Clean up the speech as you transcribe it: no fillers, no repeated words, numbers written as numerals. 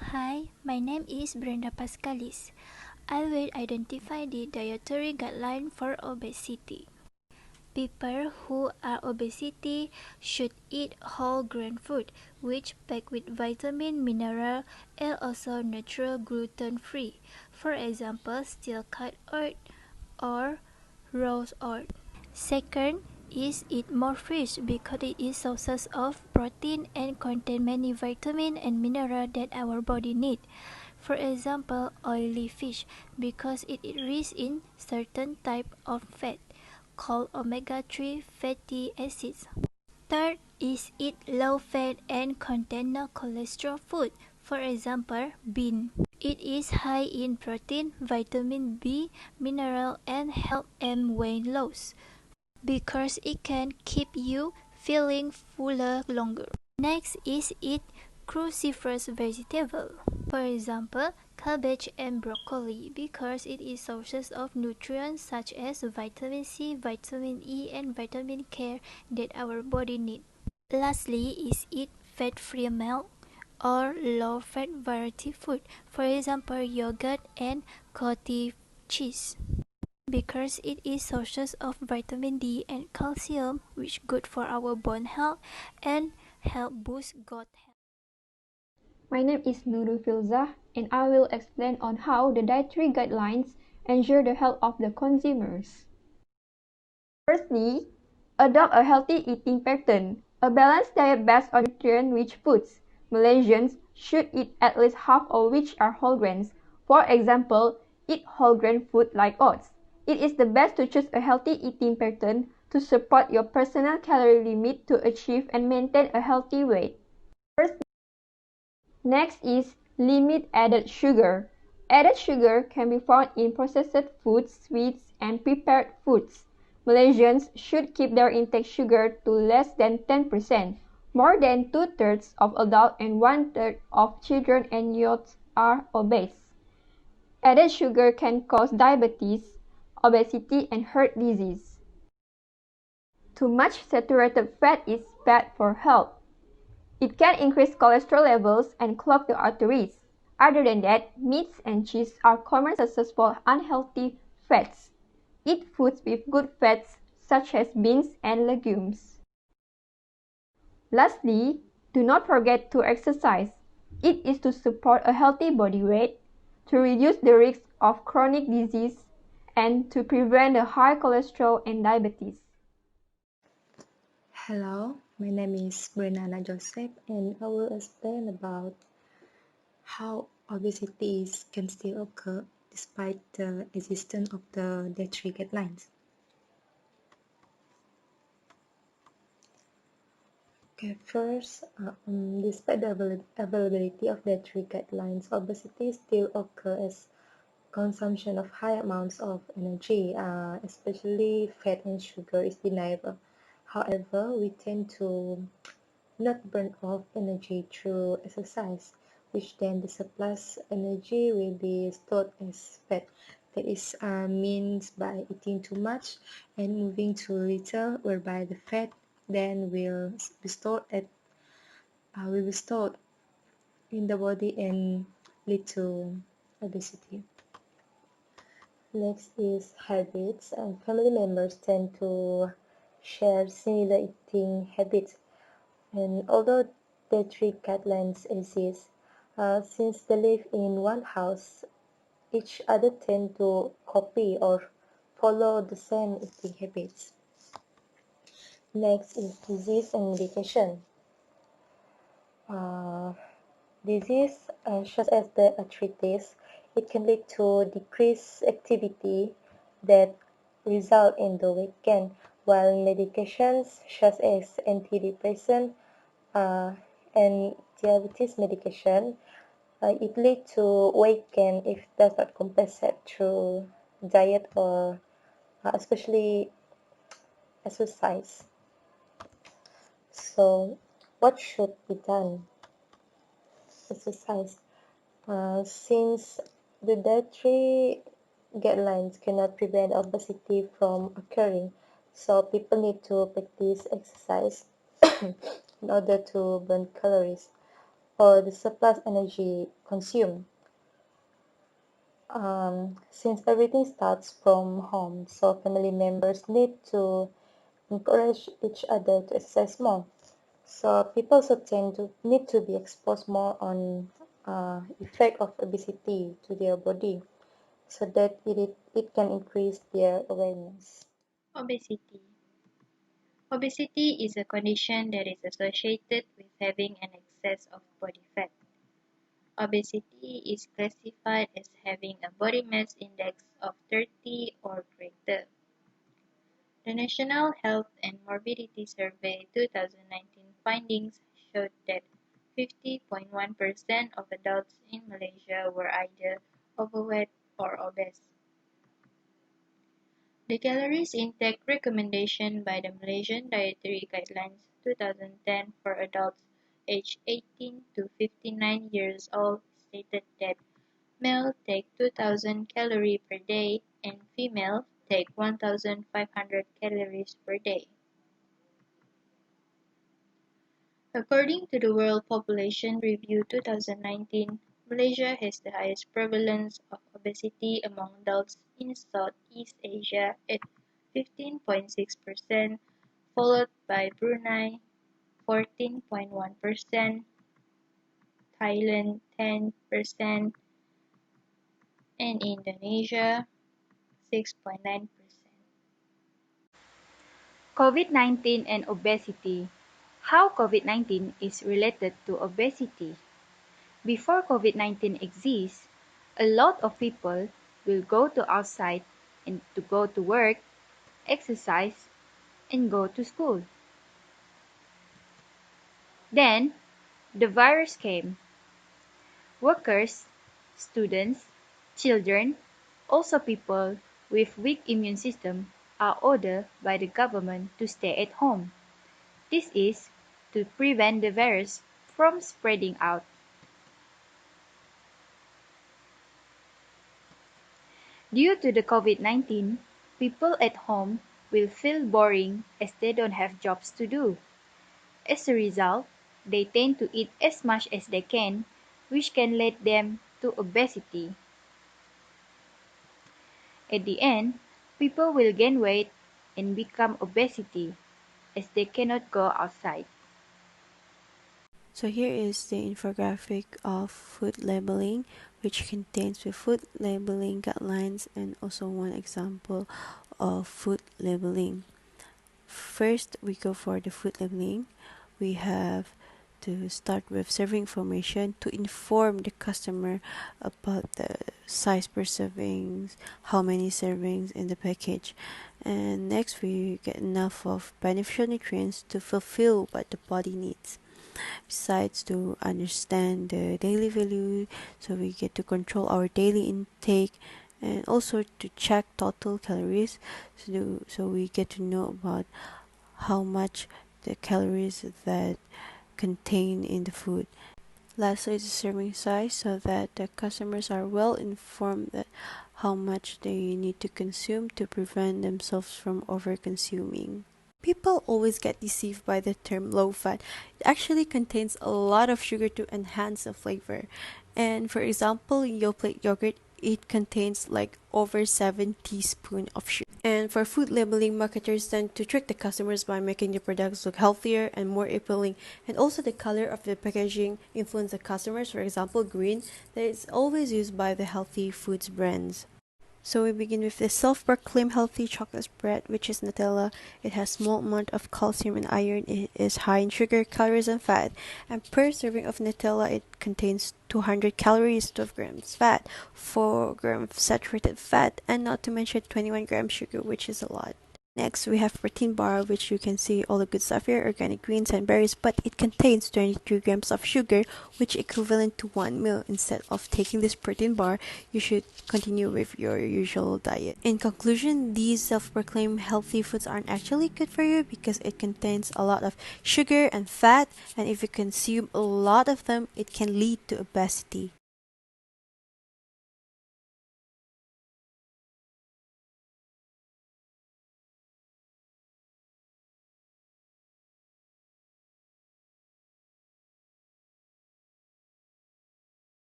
Hi, my name is Brenda Pascalis. I will identify the dietary guideline for obesity. People who are obesity should eat whole grain food, which packed with vitamin, mineral, and also natural gluten-free. For example, steel cut oat or rose oat. Second is eat more fish because it is sources of protein and contain many vitamins and minerals that our body need. For example, oily fish because it is rich in certain type of fat called omega-3 fatty acids. Third is eat low-fat and contain no cholesterol food. For example, bean. It is high in protein, vitamin B, mineral, and help weight loss because it can keep you feeling fuller longer. Next is eat cruciferous vegetable. For example, cabbage and broccoli because it is sources of nutrients such as vitamin C, vitamin E, and vitamin K that our body needs. Lastly is eat fat-free milk or low-fat variety food. For example, yogurt and cottage cheese because it is sources of vitamin D and calcium which good for our bone health and help boost gut health. My name is Nurul Filzah and I will explain on how the dietary guidelines ensure the health of the consumers. Firstly, adopt a healthy eating pattern. A balanced diet based on nutrient-rich foods. Malaysians should eat at least half of which are whole grains. For example, eat whole grain food like oats. It is the best to choose a healthy eating pattern to support your personal calorie limit to achieve and maintain a healthy weight. Next is limit added sugar. Added sugar can be found in processed foods, sweets, and prepared foods. Malaysians should keep their intake sugar to less than 10%. More than two-thirds of adults and one-third of children and youths are obese. Added sugar can cause diabetes, obesity, and heart disease. Too much saturated fat is bad for health. It can increase cholesterol levels and clog the arteries. Other than that, meats and cheese are common sources for unhealthy fats. Eat foods with good fats such as beans and legumes. Lastly, do not forget to exercise. It is to support a healthy body weight, to reduce the risk of chronic disease, and to prevent the high cholesterol and diabetes. Hello, my name is Brenana Joseph and I will explain about how obesity can still occur despite the existence of the dietary guidelines. Okay, first, despite the availability of dietary guidelines, obesity still occurs as consumption of high amounts of energy, especially fat and sugar, is deniable. However, we tend to not burn off energy through exercise, which then the surplus energy will be stored as fat. That is means by eating too much and moving too little, whereby the fat then will be stored in the body and lead to obesity. Next is habits, and family members tend to share similar eating habits. And although dietary guidelines exist, since they live in one house, each other tend to copy or follow the same eating habits. Next is disease and medication. Disease such as the arthritis, it can lead to decreased activity that result in the weight gain, while medications such as antidepressant and diabetes medication, it leads to weight gain if it does not compensate through diet or especially exercise. So, what should be done? Exercise. Since the dietary guidelines cannot prevent obesity from occurring, so people need to practice exercise in order to burn calories. or the surplus energy consumed. Since everything starts from home, so family members need to encourage each other to exercise more. So people also tend to need to be exposed more on effect of obesity to their body, so that it can increase their awareness. Obesity. Obesity is a condition that is associated with having an excess of body fat. Obesity is classified as having a body mass index of 30 or greater. The National Health and Morbidity Survey 2019 findings showed that 50.1% of adults in Malaysia were either overweight or obese. The calories intake recommendation by the Malaysian Dietary Guidelines 2010 for adults aged 18 to 59 years old stated that male take 2000 calories per day and female take 1500 calories per day. According to the World Population Review 2019, Malaysia has the highest prevalence of obesity among adults in Southeast Asia at 15.6%, followed by Brunei 14.1%, Thailand 10%, and Indonesia 6.9%. COVID-19 and obesity. How COVID-19 is related to obesity. Before COVID-19 exists, a lot of people will go to outside and to go to work, exercise, and go to school. Then, the virus came. Workers, students, children, also people with weak immune system are ordered by the government to stay at home. This is to prevent the virus from spreading out. Due to the COVID-19, people at home will feel boring as they don't have jobs to do. As a result, they tend to eat as much as they can, which can lead them to obesity. At the end, people will gain weight and become obesity as they cannot go outside. So here is the infographic of food labeling, which contains the food labeling guidelines and also one example of food labeling. First, we go for the food labeling. We have to start with serving information to inform the customer about the size per servings, how many servings in the package. And next, we get enough of beneficial nutrients to fulfill what the body needs. Besides, to understand the daily value, so we get to control our daily intake, and also to check total calories, so we get to know about how much the calories that contain in the food. Lastly, the serving size, so that the customers are well informed that how much they need to consume to prevent themselves from over consuming. People always get deceived by the term low fat. It actually contains a lot of sugar to enhance the flavor. And for example, Yoplait yogurt, it contains like over 7 teaspoons of sugar. And for food labeling, marketers tend to trick the customers by making the products look healthier and more appealing. And also the color of the packaging influence the customers. For example, green, that is always used by the healthy foods brands. So we begin with the self-proclaimed healthy chocolate spread, which is Nutella. It has small amount of calcium and iron. It is high in sugar, calories, and fat. And per serving of Nutella, it contains 200 calories, 12 grams fat, 4 grams saturated fat, and not to mention 21 grams sugar, which is a lot. Next, we have protein bar, which you can see all the good stuff here, organic greens and berries, but it contains 23 grams of sugar, which equivalent to 1 meal. Instead of taking this protein bar, you should continue with your usual diet. In conclusion, these self-proclaimed healthy foods aren't actually good for you because it contains a lot of sugar and fat, and if you consume a lot of them, it can lead to obesity.